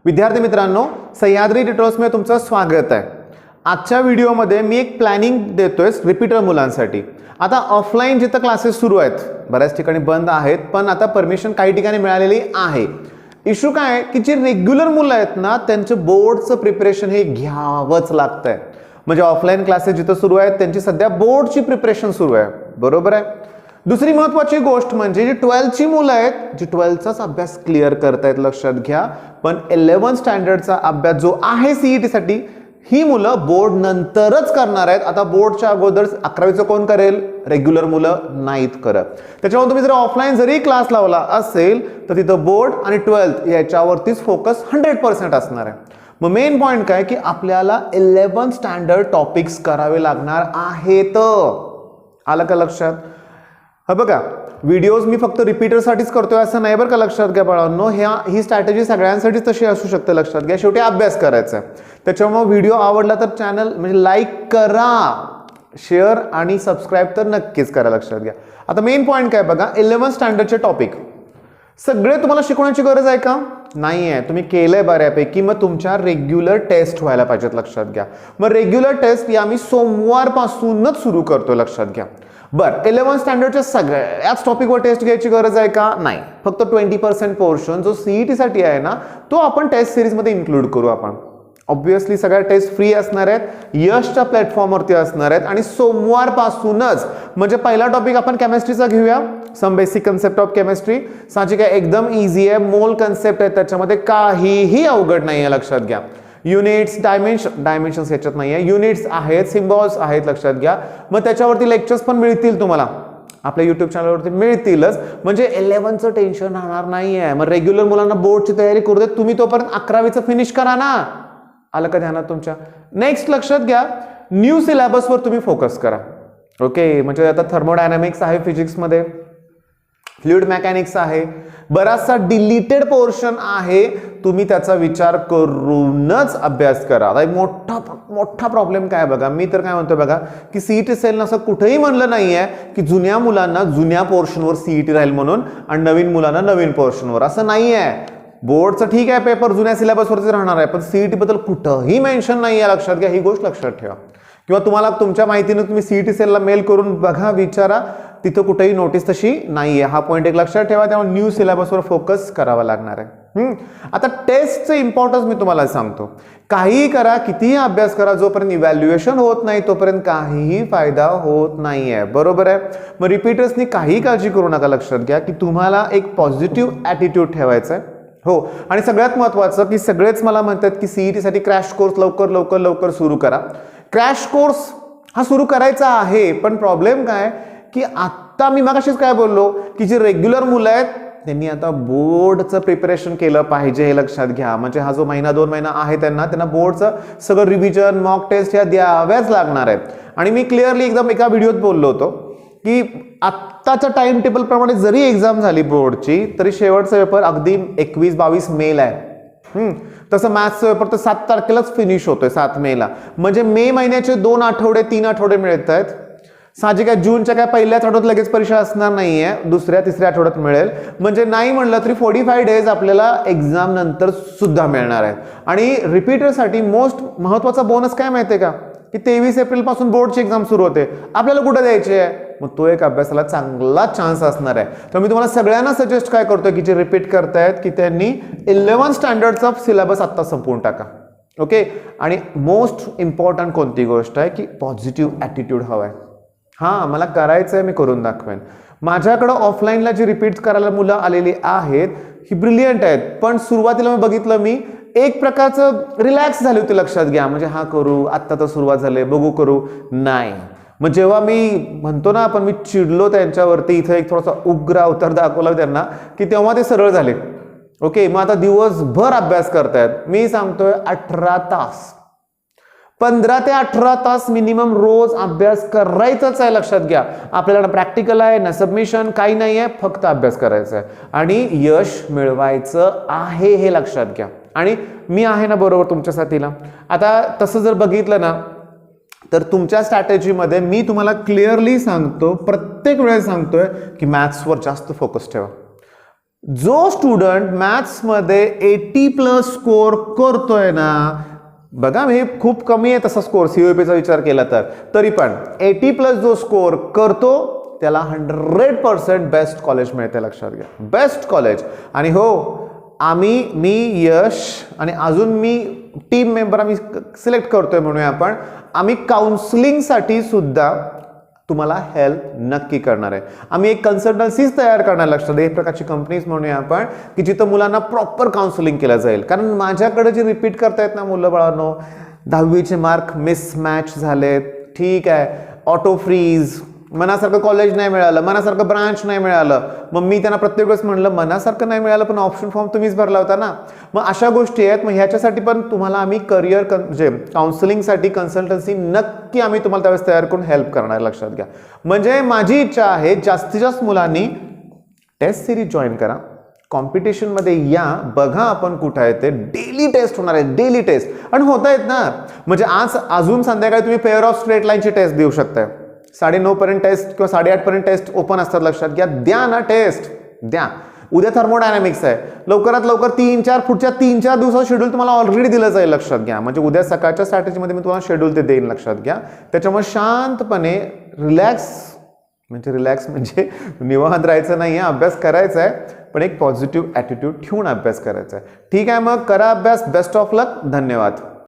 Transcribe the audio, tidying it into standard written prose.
विद्यार्थी मित्रांनो, सह्याद्री ट्युटोरियल्स मध्ये तुमचं स्वागत आहे। आजच्या व्हिडिओमध्ये मी एक प्लॅनिंग देतोय रिपीटर मुलांसाठी। आता ऑफलाइन जिथे क्लासेस सुरू आहेत, बऱ्याच ठिकाणी बंद आहेत, पण आता परमिशन काही ठिकाणी मिळालेली आहे। इश्यू काय आहे की जे रेग्युलर मुलं आहेत ना, त्यांचं बोर्डचं प्रिपरेशन हे घ्यावंच लागतंय। म्हणजे ऑफलाइन क्लासेस जिथे सुरू आहेत त्यांची सध्या बोर्डची प्रिपरेशन सुरू आहे, बरोबर आहे। दुसरी महत्त्वाची गोष्ट म्हणजे जी 12th ची मुलं आहेत, जी 12th चाच अभ्यास क्लिअर करतायत, लक्षात घ्या। पण 11th स्टँडर्डचा अभ्यास जो आहे सीईटी साठी, ही मुलं बोर्ड नंतरच करणार आहेत। आता बोर्डच्या अगोदर 11वीचं कोण करेल? रेग्युलर मुलं नाहीत करत। त्याच्यामुळे तुम्ही जर ऑफलाइन जरी क्लास लावला असेल तर तिथं बोर्ड आणि 12th याच्यावरतीच फोकस 100% असणार आहे। मग मेन पॉइंट काय की आपल्याला 11th स्टँडर्ड टॉपिक्स करावे लागणार आहेत। आलं का लक्षात? हा बघा, व्हिडिओज मी फक्त रिपीटरसाठीच करतोय असं नाही बरं का, लक्षात घ्या बाळांनो। ही स्ट्रॅटेजी सगळ्यांसाठीच तशी असू शकते, लक्षात घ्या। शेवटी अभ्यास करायचा आहे, त्याच्यामुळे व्हिडिओ आवडला तर चॅनल म्हणजे लाईक करा, शेअर आणि सबस्क्राईब तर नक्कीच करा, लक्षात घ्या। आता मेन पॉइंट काय बघा, 11th स्टँडर्डचे टॉपिक सगळे तुम्हाला शिकवण्याची गरज आहे का? नाही आहे। तुम्ही केलंय बऱ्यापैकी, मग तुमच्या रेग्युलर टेस्ट व्हायला पाहिजेत, लक्षात घ्या। मग रेग्युलर टेस्ट या मी सोमवारपासूनच सुरू करतोय, लक्षात घ्या। बरं, 11th स्टँडर्डच्या सगळ्याच टॉपिकवर टेस्ट घ्यायची गरज आहे का? नाही। फक्त 20% पोर्शन जो सीईटी साठी आहे ना, तो आपण टेस्ट सिरीज मध्ये इन्क्लूड करू आपण। ऑब्विसली सगळ्या टेस्ट फ्री असणार आहेत, यशच्या प्लॅटफॉर्मवरती असणार आहेत। आणि सोमवारपासूनच म्हणजे पहिला टॉपिक आपण केमिस्ट्रीचा घेऊया, some basic concept of chemistry. साहजिक आहे, एकदम इझी आहे, मोल कन्सेप्ट आहे, त्याच्यामध्ये काहीही अवघड नाही आहे, लक्षात घ्या। युनिट्स, डायमेन्शन्स याच्यात नाही आहे, युनिट्स आहेत, सिम्बॉल्स आहेत, लक्षात घ्या। मग त्याच्यावरती लेक्चर्स पण मिळतील तुम्हाला, आपल्या युट्यूब चॅनलवरती मिळतीलच। म्हणजे 11th टेन्शन राहणार नाही आहे। मग रेग्युलर मुलांना बोर्डची तयारी करू देत, तुम्ही तोपर्यंत 11वीचं फिनिश करा ना। आलं का ध्यानात तुमच्या? नेक्स्ट लक्षात घ्या, न्यू सिलेबसवर तुम्ही फोकस करा। ओके, म्हणजे आता थर्मोडायनामिक्स आहे फिजिक्समध्ये, फ्लुइड मेकॅनिक्स आहे, बराचसा डिलीटेड पोर्शन आहे, तुम्ही त्याचा विचार करूनच अभ्यास करा। आता एक मोठा प्रॉब्लेम काय बघा, मी तर काय म्हणतो बघा की सीईटी सेलनं असं कुठेही म्हणलं नाहीये की जुन्या मुलांना जुन्या पोर्शनवर सीईटी राहील म्हणून आणि नवीन मुलांना नवीन पोर्शनवर, असं नाहीये। बोर्डचं ठीक आहे, पेपर जुन्या सिलेबसवरतीच राहणार आहे, पण सीईटी बद्दल कुठंही मेन्शन नाहीये, लक्षात घ्या। ही गोष्ट लक्षात ठेवा, किंवा तुम्हाला तुमच्या माहितीने तुम्ही सीईटी सेलला मेल करून बघा, विचारा, तिथं कुठेही नोटीस तशी नाहीये। हा पॉइंट एक लक्षात ठेवा। त्यामुळे न्यू सिलेबसवर फोकस करावा लागणार आहे। आता टेस्टचं इम्पॉर्टन्स मी तुम्हाला सांगतो। काहीही करा, कितीही अभ्यास करा, जोपर्यंत इव्हॅल्युएशन होत नाही तोपर्यंत काहीही फायदा होत नाहीये, बरोबर आहे। मग रिपीटर्सनी काही काळजी करू नका, लक्षात घ्या की तुम्हाला एक पॉझिटिव्ह ॲटिट्यूड ठेवायचा आहे। हो, आणि सगळ्यात महत्त्वाचं की सगळेच मला म्हणतात की सीईटी साठी क्रॅश कोर्स लवकर लवकर लवकर सुरू करा। क्रॅश कोर्स हा सुरू करायचा आहे, पण प्रॉब्लेम काय की आता मी मगाशीच काय बोललो की जे रेग्युलर मुलं आहेत त्यांनी आता बोर्डचं प्रिपरेशन केलं पाहिजे, हे लक्षात घ्या। म्हणजे हा जो महिना 2 महिना आहे त्यांना बोर्डचं सगळं रिव्हिजन, मॉक टेस्ट ह्या द्याव्याच लागणार आहेत। आणि मी क्लिअरली एकदम एका व्हिडिओत बोललो होतो की आत्ताच्या टाइम टेबल प्रमाणे जरी एक्झाम झाली बोर्डची, तरी शेवटचा पेपर अगदी 21-22 मेला आहे। तसं मॅथ्सचा पेपर तर 7 तारखेलाच फिनिश होतोय, 7 मेला। म्हणजे मे महिन्याचे 2 आठवडे 3 आठवडे मिळत आहेत। साहजिक आहे, जूनच्या काय पहिल्याच आठवड्यात लगेच परीक्षा असणार नाहीये, दुसऱ्या तिसऱ्या आठवड्यात मिळेल। म्हणजे नाही म्हणलं तरी 45 डेज आपल्याला एक्झाम नंतर सुद्धा मिळणार आहेत। आणि रिपीटरसाठी मोस्ट महत्वाचा बोनस काय माहितीये का की 23 एप्रिल पासून बोर्डची एक्झाम सुरू होते, आपल्याला कुठे द्यायची आहे? मग तो एक अभ्यासाला चांगला चान्स असणार आहे। तर मी तुम्हाला सगळ्यांना सजेस्ट काय करतोय की जे रिपीट करतायत की त्यांनी 11th स्टँडर्डचा सिलेबस आता संपवून टाका। ओके, आणि मोस्ट इम्पॉर्टंट कोणती गोष्ट आहे की पॉझिटिव्ह ॲटिट्यूड हवाय। हां, मला करायचं आहे, मी करून दाखवेन। माझ्याकडं ऑफलाईनला जी रिपीट करायला मुलं आलेली आहेत ही ब्रिलियंट आहेत, पण सुरुवातीला मी बघितलं, मी एक प्रकारचं रिलॅक्स झाले होते, लक्षात घ्या। म्हणजे हा करू, आत्ता तर सुरुवात झाली, बघू करू, नाही। मग जेव्हा मी म्हणतो ना आपण, मी चिडलो त्यांच्यावरती, इथं एक थोडासा उग्र अवतार दाखवला त्यांना, की तेव्हा ते सरळ झाले। ओके, मग आता दिवसभर अभ्यास करतायत। मी सांगतोय 18 तास, 15 ते 18 तास मिनिमम रोज अभ्यास करायचाच आहे, लक्षात घ्या। आपल्याला प्रॅक्टिकल आहे ना, सबमिशन काही नाही आहे, फक्त अभ्यास करायचा आहे आणि यश मिळवायचं आहे, हे लक्षात घ्या। आणि मी आहे ना बरोबर तुमच्या साथीला। आता तसं जर बघितलं ना तर तुमच्या स्ट्रॅटेजीमध्ये मी तुम्हाला क्लिअरली सांगतो, प्रत्येक वेळेस सांगतोय की मॅथ्सवर जास्त फोकस ठेवा। जो स्टुडंट मॅथ्समध्ये 80+ स्कोअर करतोय ना, बघा हे खूप कमी आहे तसा स्कोअर COEPचा विचार केला तर, तरी पण 80+ जो स्कोअर करतो त्याला 100% बेस्ट कॉलेज मिळते, लक्षात घ्या, बेस्ट कॉलेज. आणि हो, मी यश आणि अजून मी टीम मेंबर आम्ही सिलेक्ट करतोय म्हणूया आपण, आम्ही काउन्सिलिंगसाठी सुद्धा तुम्हाला हेल्प नक्की करणार आहे. आम्ही एक कन्सल्टन्सीज तयार करणार, लक्षात, एक प्रकारची कंपनीज म्हणूया आपण, की जिथं मुलांना प्रॉपर काउन्सिलिंग केलं जाईल. कारण माझ्याकडे जे रिपीट करतायत ना मुलं बाळांनो, 10वीचे मार्क मिसमॅच झाले, ठीक आहे, ऑटो फ्रीज, मनासारखं कॉलेज नाही मिळालं, मनासारखं ब्रांच नाही मिळालं, मग मी त्यांना प्रत्येक वेळेस म्हणलं मनासारखं नाही मिळालं पण ऑप्शन फॉर्म तुम्हीच भरला होता ना. मग अशा गोष्टी आहेत. मग ह्याच्यासाठी पण तुम्हाला आम्ही करिअर म्हणजे काउन्सिलिंगसाठी कन्सल्टन्सी नक्की आम्ही तुम्हाला त्यावेळेस तयार करून हेल्प करणार, लक्षात घ्या. म्हणजे माझी इच्छा आहे जास्तीत जास्त मुलांनी टेस्ट सिरीज जॉईन करा, कॉम्पिटिशनमध्ये या, बघा आपण कुठं आहे ते. डेली टेस्ट होणार आहे, डेली टेस्ट, आणि होत आहेत ना. म्हणजे आज अजून संध्याकाळी तुम्ही पेअर ऑफ स्ट्रेट लाईनची टेस्ट देऊ शकताय. 9:30 पर्यंत टेस्ट किंवा 8:30 पर्यंत टेस्ट ओपन असतात, लक्षात घ्या. द्या ना टेस्ट, द्या. उद्या थर्मोडायनामिक्स आहे, लवकरात लवकर 3-4 पुढच्या 3-4 दिवसाचं शेड्यूल तुम्हाला ऑलरेडी दिलं जाईल, लक्षात घ्या. म्हणजे उद्या सकाळच्या स्ट्रॅटेजीमध्ये मी तुम्हाला शेड्यूल ते देईन, लक्षात घ्या. त्याच्यामुळे शांतपणे रिलॅक्स म्हणजे निवांत राहायचं नाही आहे, अभ्यास करायचा आहे, पण एक पॉझिटिव्ह ॲटिट्यूड ठेवून अभ्यास करायचा आहे. ठीक आहे, मग करा अभ्यास. बेस्ट ऑफ लक. धन्यवाद.